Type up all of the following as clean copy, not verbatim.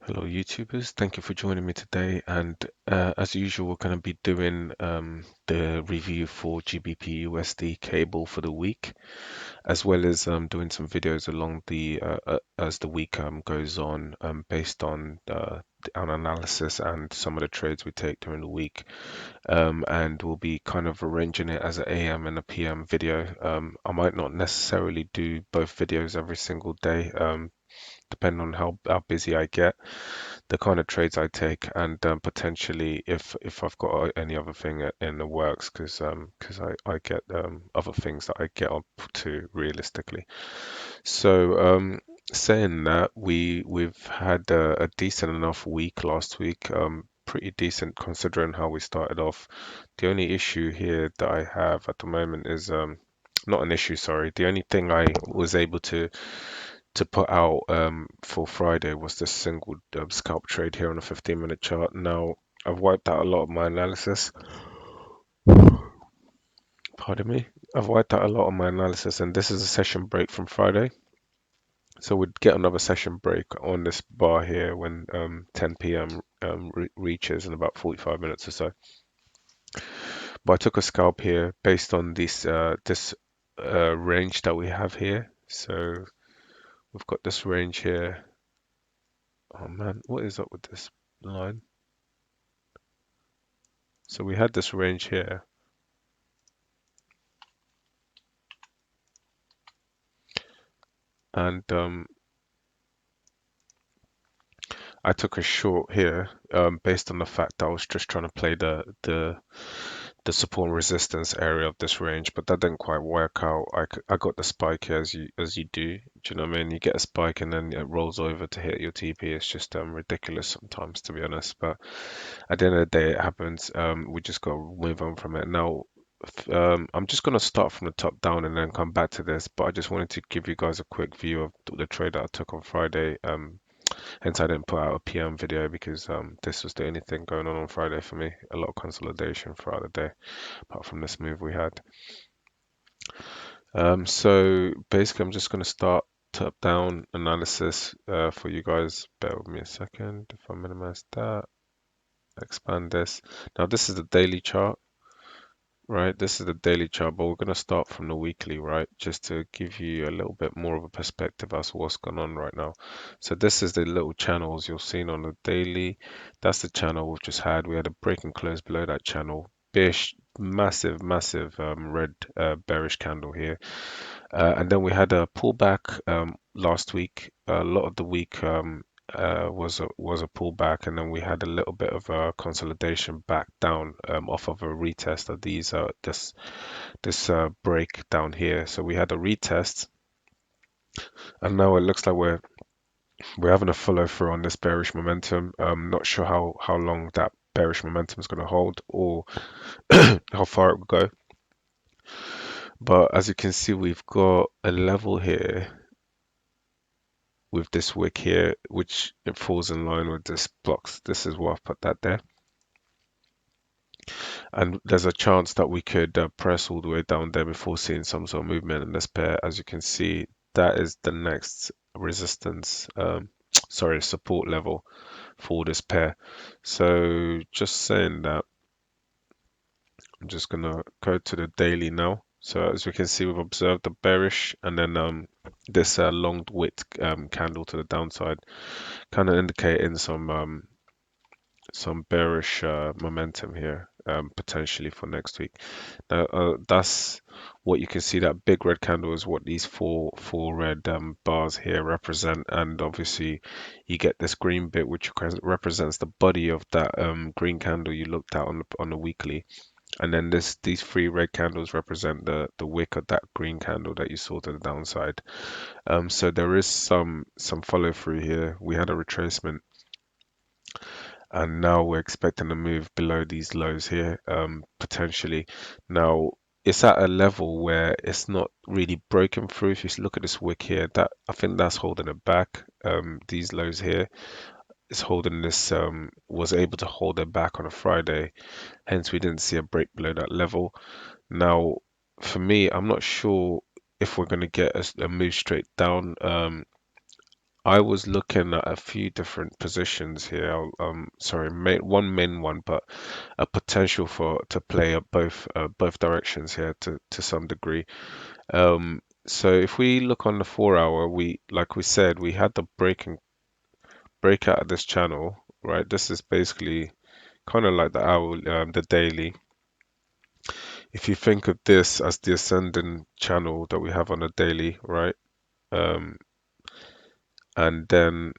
Hello, YouTubers. Thank you for joining me today. And as usual, we're going to be doing the review for GBP USD cable for the week, as well as doing some videos along the as the week goes on, based on an analysis and some of the trades we take during the week. And we'll be kind of arranging it as an AM and a PM video. I might not necessarily do both videos every single day, depending on how busy I get, the kind of trades I take, and potentially if I've got any other thing in the works, because I get other things that I get up to realistically. So saying that, we've had a decent enough week last week. Pretty decent considering how we started off. The only issue here that I have at the moment is not an issue, sorry. The only thing I was able to put out for Friday was this single scalp trade here on a 15-minute chart. Now, I've wiped out a lot of my analysis. Pardon me. I've wiped out a lot of my analysis, and this is a session break from Friday. So we'd get another session break on this bar here when 10 p.m. Reaches in about 45 minutes or so. But I took a scalp here based on this range that we have here. So we've got this range here. Oh man, what is up with this line? So we had this range here, and I took a short here based on the fact that I was just trying to play the support and resistance area of this range, but that didn't quite work out. I got the spike here as you do. Do you know what I mean? You get a spike and then it rolls over to hit your TP. It's just ridiculous sometimes, to be honest. But at the end of the day, it happens. We just got to move on from it. Now, I'm just going to start from the top down and then come back to this, but I just wanted to give you guys a quick view of the trade that I took on Friday. Hence, I didn't put out a PM video because this was the only thing going on Friday for me. A lot of consolidation throughout the day, apart from this move we had. So basically, I'm just going to start top-down analysis for you guys. Bear with me a second. If I minimize that, expand this. Now, this is the daily chart. Right, this is the daily chart, but we're going to start from the weekly, right? Just to give you a little bit more of a perspective as to what's going on right now. So this is the little channels you're seeing on the daily. That's the channel we've just had. We had a break and close below that channel. Bearish, massive red bearish candle here. And then we had a pullback last week. A lot of the week was a pullback, and then we had a little bit of a consolidation back down off of a retest of this break down here. So we had a retest, and now it looks like we're having a follow through on this bearish momentum. Not sure how long that bearish momentum is going to hold or how far it will go. But as you can see, we've got a level here with this wick here, which it falls in line with this blocks. This is why I've put that there. And there's a chance that we could press all the way down there before seeing some sort of movement in this pair. As you can see, that is the next resistance, sorry, support level for this pair. So just saying that, I'm just gonna go to the daily now. So as we can see, we've observed the bearish and then this long wick candle to the downside, kind of indicating some bearish momentum here, potentially for next week. Now, that's what you can see. That big red candle is what these four red bars here represent, and obviously you get this green bit, which represents the body of that green candle you looked at on the weekly. And then these three red candles represent the wick of that green candle that you saw to the downside. So there is some follow through here. We had a retracement, and now we're expecting a move below these lows here, potentially. Now it's at a level where it's not really broken through. If you look at this wick here, that I think that's holding it back. These lows here is holding this, was able to hold it back on a Friday, hence we didn't see a break below that level. Now, for me, I'm not sure if we're going to get a move straight down. I was looking at a few different positions here. Sorry, one main one, but a potential for to play at both directions here to some degree. So if we look on the 4 hour, we like we said, we had the breakout of this channel, right? This is basically kind of like the daily. If you think of this as the ascending channel that we have on a daily, right? Um, and then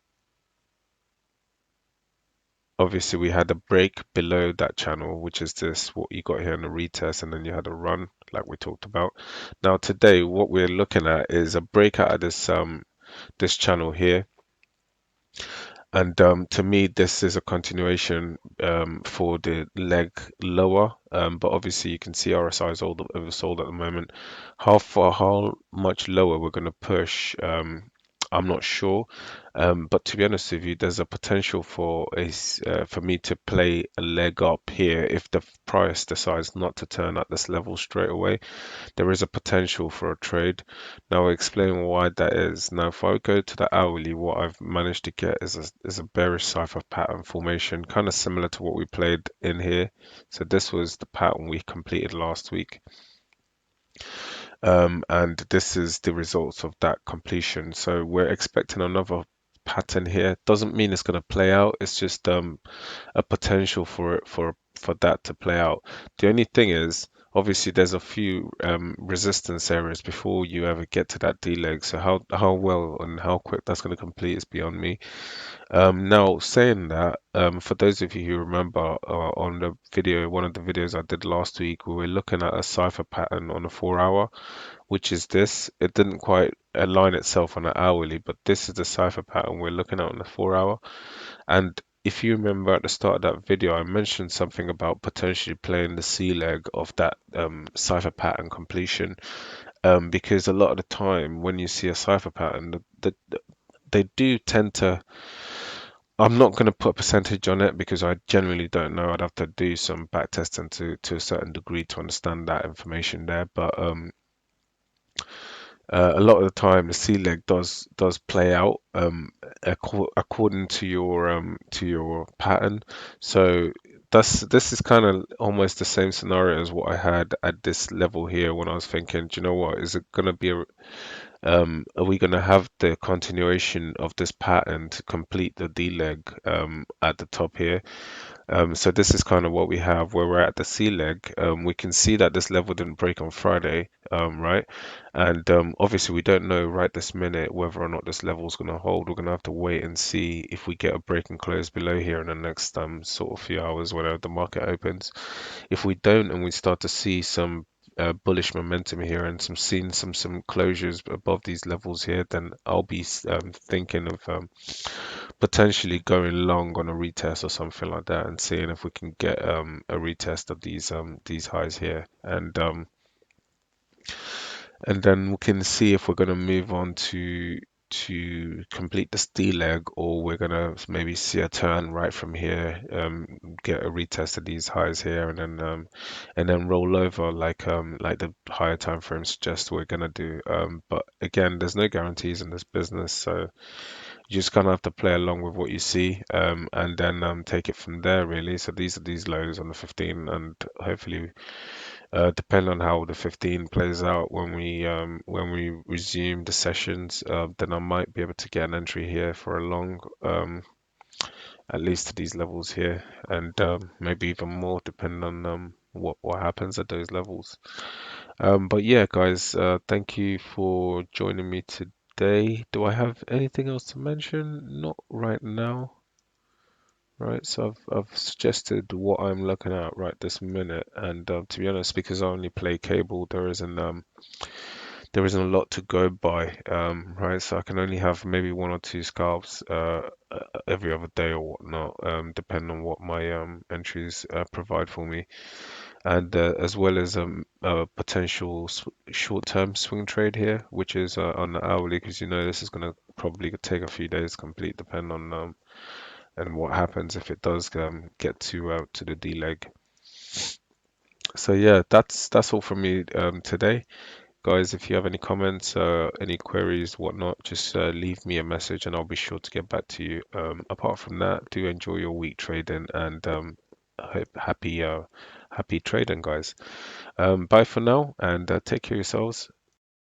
obviously we had a break below that channel, which is this what you got here in the retest, and then you had a run like we talked about. Now today, what we're looking at is a breakout of this channel here. And to me, this is a continuation for the leg lower. But obviously, you can see RSI is oversold at the moment. How much lower we're going to push, I'm not sure. But to be honest with you, there's a potential for me to play a leg up here if the price decides not to turn at this level straight away. There is a potential for a trade. Now I'll explain why that is. Now if I go to the hourly, what I've managed to get is a bearish cipher pattern formation, kind of similar to what we played in here. So this was the pattern we completed last week. And this is the results of that completion. So we're expecting another pattern here. Doesn't mean it's going to play out. It's just a potential for that to play out. The only thing is, obviously, there's a few resistance areas before you ever get to that D leg. So how well and how quick that's going to complete is beyond me. Now, saying that, for those of you who remember on the video, one of the videos I did last week, we were looking at a cipher pattern on a 4 hour, which is this. It didn't quite align itself on an hourly, but this is the cipher pattern we're looking at on the 4 hour. And if you remember at the start of that video, I mentioned something about potentially playing the C leg of that cipher pattern completion. Because a lot of the time when you see a cipher pattern, they do tend to. I'm not going to put a percentage on it because I generally don't know. I'd have to do some back testing to a certain degree to understand that information there. But a lot of the time the sea leg does play out according to your pattern. So this is kind of almost the same scenario as what I had at this level here when I was thinking, do you know what, is it going to be are we going to have the continuation of this pattern to complete the D leg at the top here? So this is kind of what we have where we're at the C leg. We can see that this level didn't break on Friday, right? And obviously we don't know right this minute whether or not this level is going to hold. We're going to have to wait and see if we get a break and close below here in the next sort of few hours whenever the market opens. If we don't and we start to see some bullish momentum here and some closures above these levels here, then I'll be thinking of potentially going long on a retest or something like that and seeing if we can get a retest of these highs here and then we can see if we're going to move on to complete this D leg or we're going to maybe see a turn right from here, get a retest of these highs here and then roll over like the higher time frame suggests we're going to do. But again, there's no guarantees in this business, so you just kind of have to play along with what you see, and then take it from there really. So these are these lows on the 15, and hopefully, depending on how the 15 plays out when we resume the sessions, then I might be able to get an entry here for a long, at least to these levels here, and maybe even more depending on what happens at those levels. But yeah, guys, thank you for joining me today. Do I have anything else to mention? Not right now. Right, so I've suggested what I'm looking at right this minute, and to be honest, because I only play cable, there isn't a lot to go by, right? So I can only have maybe one or two scalps every other day or whatnot, depending on what my entries provide for me, and as well as a potential short-term swing trade here, which is on the hourly, because you know this is going to probably take a few days to complete, depending on and what happens if it does get to the D leg. So yeah, that's all from me today. Guys, if you have any comments, any queries, whatnot, just leave me a message and I'll be sure to get back to you. Apart from that, do enjoy your week trading and happy trading, guys. Bye for now and take care of yourselves.